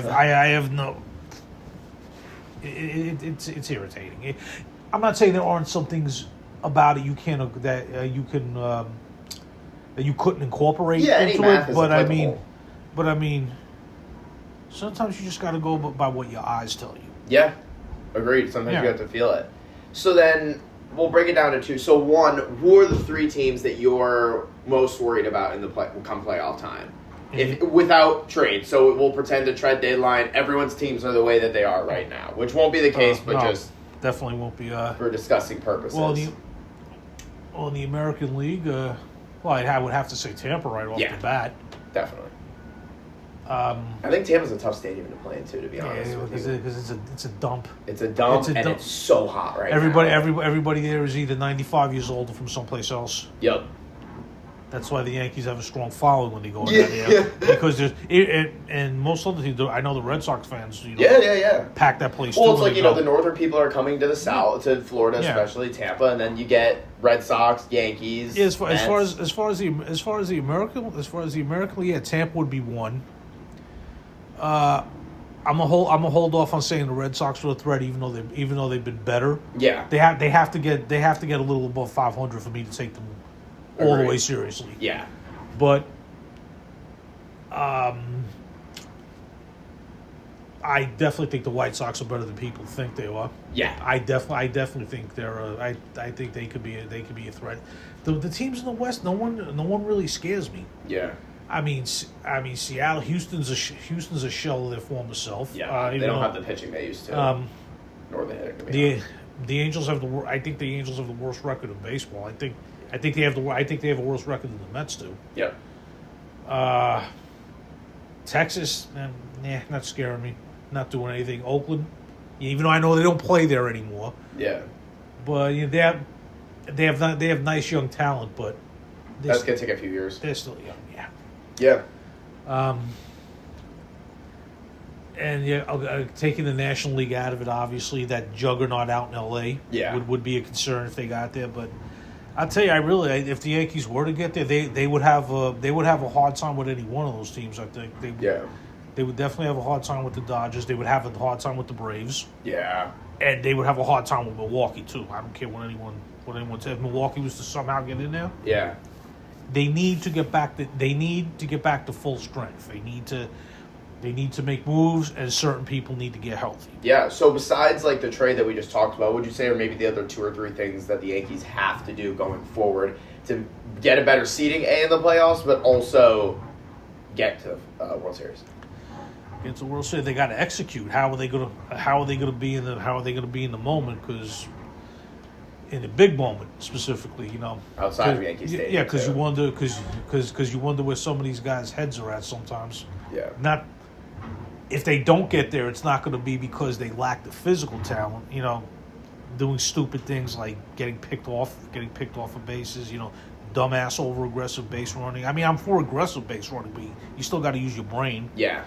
have no. It's irritating. I'm not saying there aren't some things about it you can't that you couldn't incorporate into it, but I mean, sometimes you just got to go by what your eyes tell you. Yeah, agreed. Sometimes you have to feel it. So then we'll break it down to two. So one, who are the three teams that you're most worried about in the come playoff time? If without trade, so we'll pretend the trade deadline, everyone's teams are the way that they are right now, which won't be the case, but just definitely won't be for discussing purposes. Well, in the American League, I would have to say Tampa right off the bat. Definitely. I think Tampa's a tough stadium to play in too, to be honest. Yeah, because it's a dump. It's a dump, and it's so hot right now. Everybody there is either 95 years old or from someplace else. Yep. That's why the Yankees have a strong following when they go in that area. Because and most other teams, I know the Red Sox fans, pack that place. Well, it's like the northern people are coming to the south, to Florida, especially Tampa, and then you get Red Sox, Yankees. Yeah, as far as the American, Tampa would be one. I'm gonna hold off on saying the Red Sox are a threat, even though they've been better. Yeah, they have to get a little above 500 for me to take them all the way seriously. Yeah, but I definitely think the White Sox are better than people think they are. Yeah, I definitely think they're. I think they could be a threat. The teams in the West, no one really scares me. Yeah. I mean, Seattle, Houston's a shell of their former self. Yeah, they don't have the pitching they used to. Nor the hitting. The Angels have I think the Angels have the worst record in baseball. I think they have a worse record than the Mets do. Yep. Texas, not scaring me, not doing anything. Oakland, even though I know they don't play there anymore. Yeah. But they have nice young talent, but that's gonna take a few years. They're still young. Yeah. And taking the National League out of it, obviously that juggernaut out in L.A. would be a concern if they got there. But I'll tell you, if the Yankees were to get there, they would have a hard time with any one of those teams. I think they would definitely have a hard time with the Dodgers. They would have a hard time with the Braves. Yeah. And they would have a hard time with Milwaukee too. I don't care what anyone says. If Milwaukee was to somehow get in there. Yeah. They need to get back to full strength. They need to make moves, and certain people need to get healthy. Yeah. So besides like the trade that we just talked about, would you say, or maybe the other two or three things that the Yankees have to do going forward to get a better seeding in the playoffs, but also get to World Series? Get to World Series, they got to execute. How are they going to be in the moment? Because in the big moment, specifically, outside of Yankee Stadium. Yeah, because you wonder where some of these guys' heads are at sometimes. Yeah. Not if they don't get there, it's not going to be because they lack the physical talent. Doing stupid things like getting picked off of bases. Dumbass over aggressive base running. I mean, I'm for aggressive base running, but you still got to use your brain. Yeah.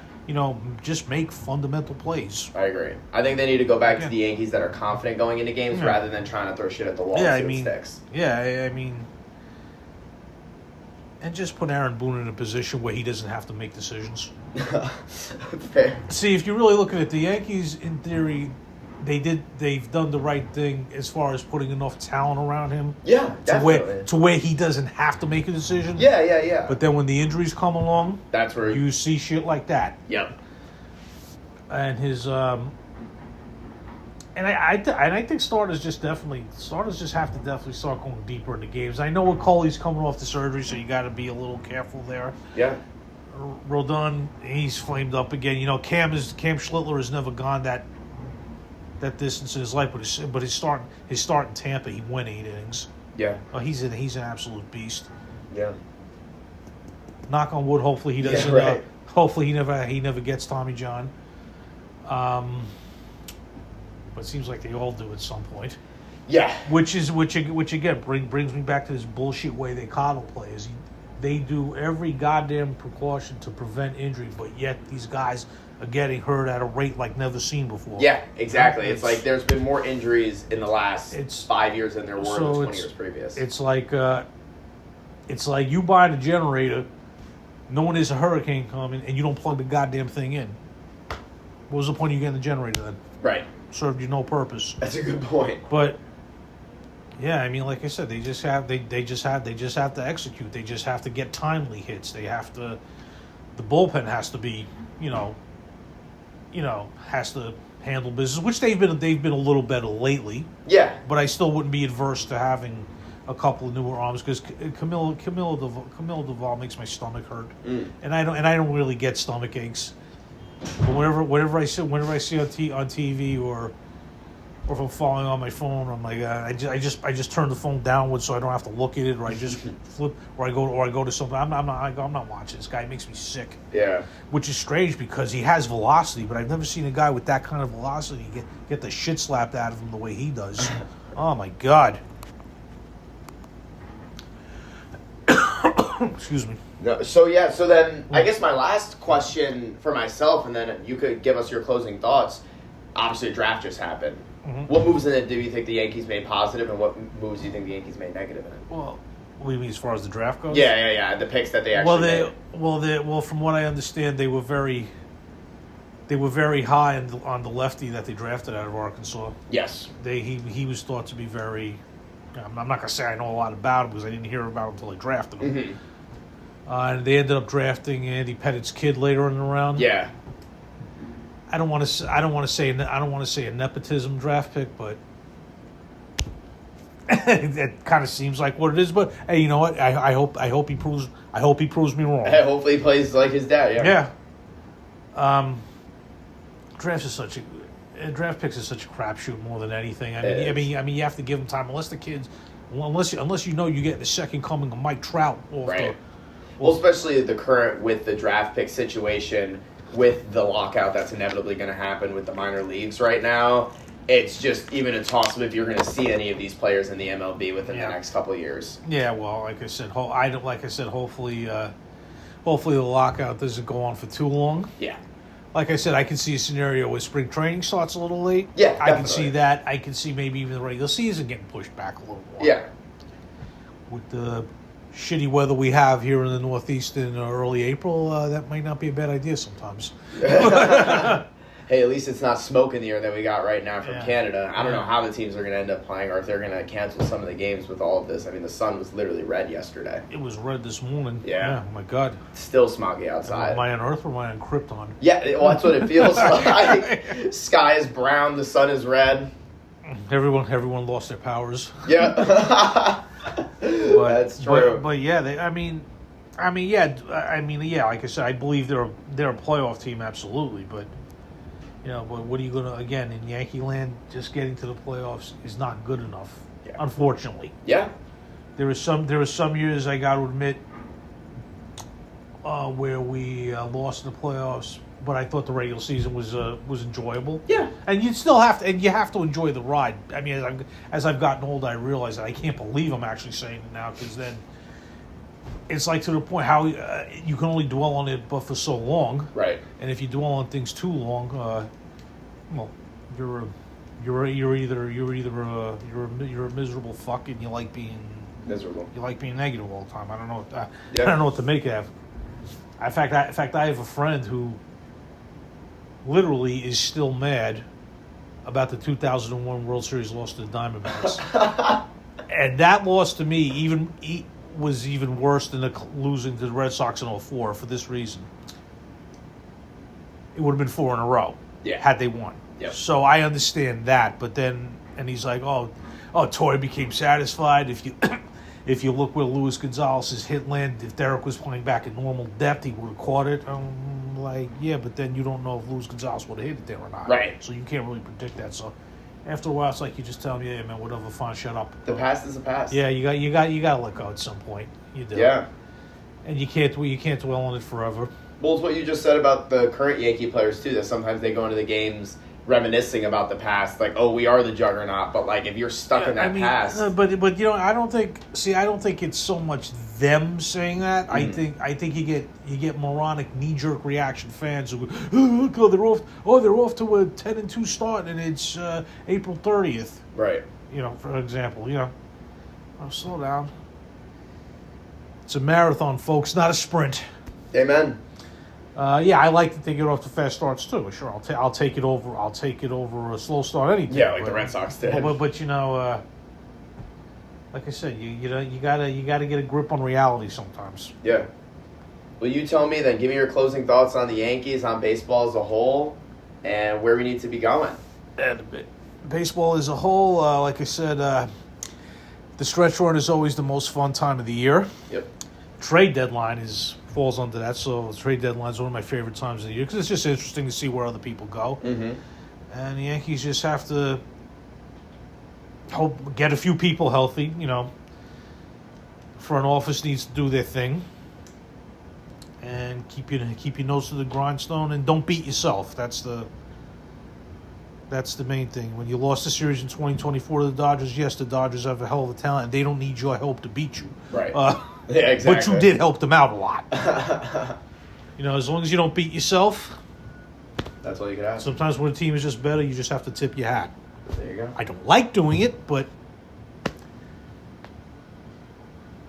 Just make fundamental plays. I agree. I think they need to go back to the Yankees that are confident going into games rather than trying to throw shit at the wall and sticks. Yeah, I mean, and just put Aaron Boone in a position where he doesn't have to make decisions. Fair. See, if you're really looking at the Yankees, in theory, they've done the right thing as far as putting enough talent around him. Yeah, definitely. To where he doesn't have to make a decision. Yeah. But then when the injuries come along, that's where you see shit like that. Yep. And his and I think starters just have to definitely start going deeper into games. I know Coley's coming off the surgery, so you got to be a little careful there. Yeah. Rodon, he's flamed up again. Cam Schlittler has never gone that distance in his life, but his start in Tampa, he went 8 innings. Yeah. He's an absolute beast. Yeah. Knock on wood. Hopefully he doesn't. Yeah, right. Hopefully he never gets Tommy John. But it seems like they all do at some point. Yeah. Which again brings me back to this bullshit way they coddle players. They do every goddamn precaution to prevent injury, but yet these guys are getting hurt at a rate like never seen before. Yeah, exactly. It's like there's been more injuries in the last 5 years than there were in the 20 years previous. It's like you buying a generator, knowing there's a hurricane coming, and you don't plug the goddamn thing in. What was the point of you getting the generator then? Right. Served you no purpose. That's a good point. But yeah, I mean, like I said, they just have to execute. They just have to get timely hits. They have to. The bullpen has to be, has to handle business, which they've been a little better lately. Yeah. But I still wouldn't be adverse to having a couple of newer arms because Camilo Duvall makes my stomach hurt, and I don't really get stomach aches. But whenever I see on TV or if I'm falling on my phone, I'm like I just turn the phone downward so I don't have to look at it, or I just flip, or I go to something. I'm not watching this guy. It makes me sick. Yeah. Which is strange because he has velocity, but I've never seen a guy with that kind of velocity get the shit slapped out of him the way he does. Oh my God. Excuse me. No, so then I guess my last question for myself, and then you could give us your closing thoughts. Obviously, the draft just happened. Mm-hmm. What moves in it do you think the Yankees made positive, and what moves do you think the Yankees made negative in it? Well, what do you mean as far as the draft goes? Yeah. The picks that they actually made. Well, from what I understand, they were very high on the lefty that they drafted out of Arkansas. Yes. He was thought to be very. I'm not gonna say I know a lot about him because I didn't hear about him until I drafted him. Mm-hmm. And they ended up drafting Andy Pettit's kid later in the round. Yeah. I don't want to say a nepotism draft pick, but it kind of seems like what it is. But hey, you know what? I hope he proves me wrong. Hey, hopefully he plays like his dad. Yeah. Draft picks is such a crapshoot more than anything. I mean, you have to give them time. Unless you know you get the second coming of Mike Trout. Right. Well, especially the current with the draft pick situation, with the lockout that's inevitably going to happen with the minor leagues right now. It's just even a toss-up if you're going to see any of these players in the MLB within the next couple of years. Yeah, well, like I said, hopefully the lockout doesn't go on for too long. Yeah. Like I said, I can see a scenario where spring training starts a little late. Yeah, definitely. I can see that. I can see maybe even the regular season getting pushed back a little more. Yeah. With the shitty weather we have here in the Northeast in early April, that might not be a bad idea sometimes. Hey, at least it's not smoke in the air that we got right now from Canada. I don't know how the teams are going to end up playing or if they're going to cancel some of the games with all of this. I mean, the sun was literally red yesterday. It was red this morning. Yeah. Oh, my God. It's still smoggy outside. Am I on Earth or am I on Krypton? Yeah, well, that's what it feels like. Sky is brown, the sun is red. Everyone lost their powers. Yeah. That's true. But yeah, like I said, I believe they're a playoff team, absolutely. But but what are you gonna again in Yankee land? Just getting to the playoffs is not good enough, unfortunately. Yeah. There was some years I got to admit where we lost in the playoffs, but I thought the regular season was enjoyable. Yeah. And you still have to enjoy the ride. I mean, as I've gotten older, I realize that I can't believe I'm actually saying it now because then it's like to the point how you can only dwell on it but for so long. Right. And if you dwell on things too long, well, you're a miserable fuck and you like being miserable. You like being negative all the time. I don't know what to make of. In fact, I have a friend who literally is still mad about the 2001 World Series loss to the Diamondbacks. And that loss to me was even worse than losing to the Red Sox in 2004 for this reason. It would have been 4 in a row had they won. Yep. So I understand that, but then and he's like, oh, Toy became satisfied if you look where Luis Gonzalez's hit landed. If Derek was playing back at normal depth, he would have caught it. But then you don't know if Luis Gonzalez would have hit it there or not. Right. So you can't really predict that. So after a while, it's like you just tell me, hey man, whatever, fine, shut up. The past is the past. Yeah, you got to let go at some point. You do. Yeah. And you can't dwell on it forever. Well, it's what you just said about the current Yankee players too. That sometimes they go into the games reminiscing about the past, like, oh, we are the juggernaut. But like, if you're stuck in that past, but I don't think it's so much them saying that. Mm-hmm. I think you get moronic knee-jerk reaction fans who go, they're off to a 10-2 start and it's April 30th. Right. For example, slow down. It's a marathon, folks, not a sprint. Amen. I like that they get off to fast starts too. Sure, I'll take it over. I'll take it over a slow start anytime. Yeah, like the Red Sox did. But like I said, you gotta get a grip on reality sometimes. Yeah. Will you tell me then? Give me your closing thoughts on the Yankees, on baseball as a whole, and where we need to be going. And baseball as a whole, like I said, the stretch run is always the most fun time of the year. Yep. Trade deadline falls under that, so the trade deadline is one of my favorite times of the year because it's just interesting to see where other people go. Mm-hmm. And the Yankees just have to get a few people healthy. Front office needs to do their thing, and keep your nose to the grindstone, and don't beat yourself. That's the main thing. When you lost the series in 2024 to the Dodgers, yes, the Dodgers have a hell of a talent, and they don't need your help to beat you. Right. Yeah, exactly. But you did help them out a lot. As long as you don't beat yourself. That's all you can ask. Sometimes when a team is just better, you just have to tip your hat. There you go. I don't like doing it, but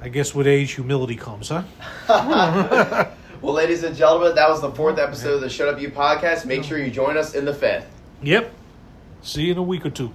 I guess with age, humility comes, huh? Well, ladies and gentlemen, that was the 4th episode of the Shuddup U Podcast. Make sure you join us in the 5th. Yep. See you in a week or two.